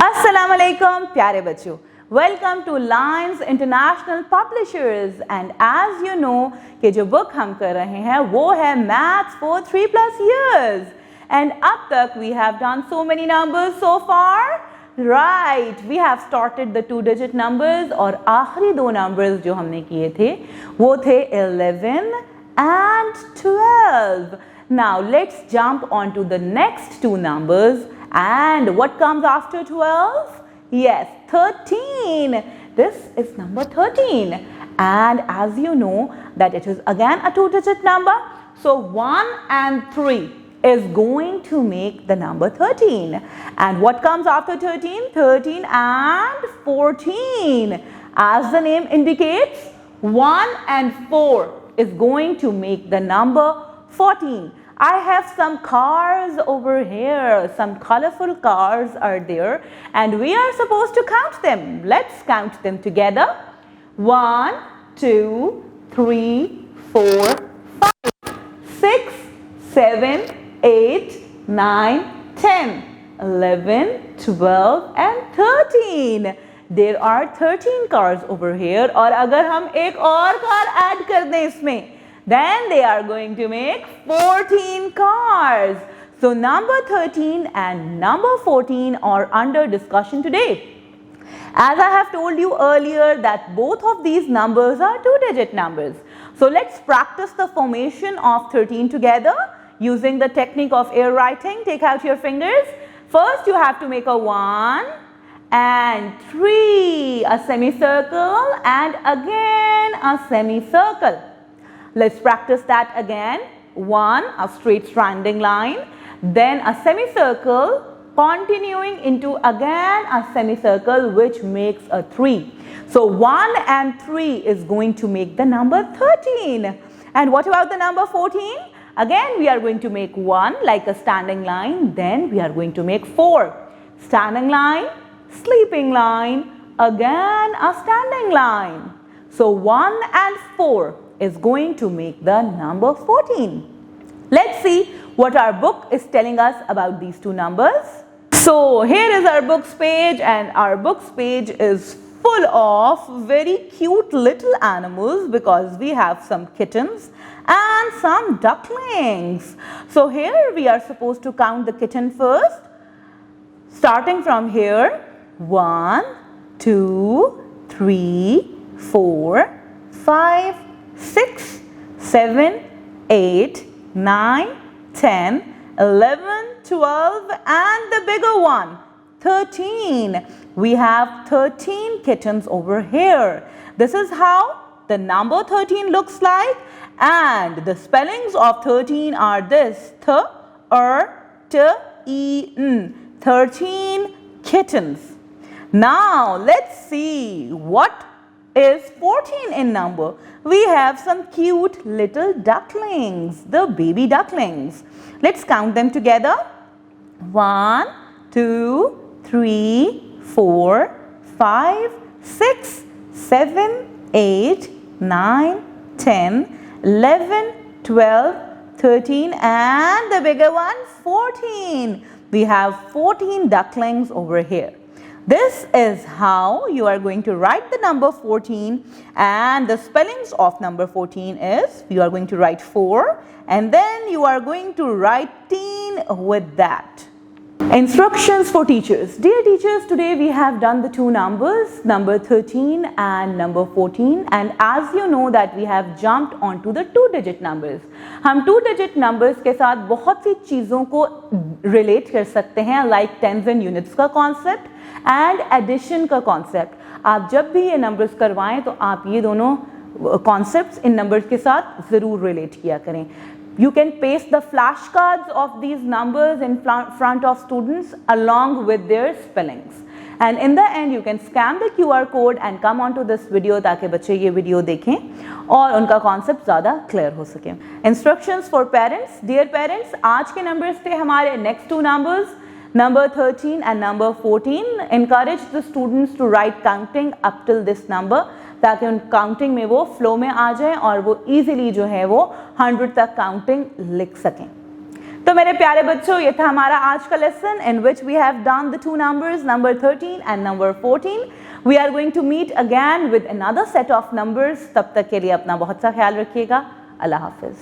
अस्सलाम वालेकुम प्यारे बच्चों, welcome to Lions International Publishers and as you know कि जो बुक हम कर रहे हैं वो है मैथ्स फॉर 3+ years एंड अब तक we have done so many numbers so far right. We have started the 2-digit numbers और आखिरी दो नंबर्स जो हमने किए थे वो थे 11 and 12. Now let's jump on to the next two numbers. And what comes after 12? Yes, 13. This is number 13. And as you know that it is again a 2-digit number. So 1 and 3 is going to make the number 13. And what comes after 13? 13 and 14. As the name indicates, 1 and 4 is going to make the number 14. I have some cars over here, some colorful cars are there and we are supposed to count them. Let's count them together. 1, 2, 3, 4, 5, 6, 7, 8, 9, 10, 11, 12 and 13. There are 13 cars over here और अगर हम एक और car add कर दें इसमें then they are going to make 14 cars. So number 13 and number 14 are under discussion today. As I have told you earlier that both of these numbers are 2-digit numbers. So let's practice the formation of 13 together using the technique of air writing. Take out your fingers. First you have to make a 1 and 3, a semicircle and again a semicircle. Let's practice that again. 1, a straight standing line, then a semicircle, continuing into again a semicircle which makes a 3. So 1 and 3 is going to make the number 13. And what about the number 14? Again we are going to make 1 like a standing line, then we are going to make 4. Standing line, sleeping line, again a standing line. So 1 and 4 is going to make the number 14. Let's see what our book is telling us about these two numbers. So here is our books page and our books page is full of very cute little animals because we have some kittens and some ducklings. So here we are supposed to count the kitten first. Starting from here, 1, 2, 3, 4, 5, 6, 7, 8, 9, 10, 11, 12 and the bigger one, 13. We have 13 kittens over here. This is how the number 13 looks like and the spellings of 13 are this: T-E-N, 13 kittens. Now let's see what is 14 in number. We have some cute little ducklings, the baby ducklings. Let's count them together. 1, 2, 3, 4, 5, 6, 7, 8, 9, 10, 11, 12, 13 and the bigger one 14. We have 14 ducklings over here. This is how you are going to write the number 14 and the spellings of number 14 is you are going to write 4 and then you are going to write teen with that. Instructions for teachers. Dear teachers, today we have done the two numbers, number 13 and number 14 and as you know that we have jumped onto the 2-digit numbers. हम 2-digit numbers के साथ बहुत सी चीज़ों को relate कर सकते हैं like tens and units का concept and addition का concept. आप जब भी ये numbers करवाएं तो आप ये दोनों concepts इन numbers के साथ ज़रूर relate किया करें. You can paste the flashcards of these numbers in front of students along with their spellings. And in the end you can scan the QR code and come onto this video ताकि बच्चे ये video देखें और उनका concept ज़्यादा clear हो सके. Instructions for parents. Dear parents, आज के numbers थे हमारे next two numbers, number 13 and number 14. Encourage the students to write counting up till this number ताकि उन काउंटिंग में वो फ्लो में आ जाए और वो इजीली जो है वो 100 तक काउंटिंग लिख सकें. तो मेरे प्यारे बच्चों, ये था हमारा आज का lesson in which we have done the two numbers, number 13 and number 14. We are going to meet again with another set of numbers. तब तक के लिए अपना बहुत सा ख्याल रखिएगा. अल्लाह हाफिज.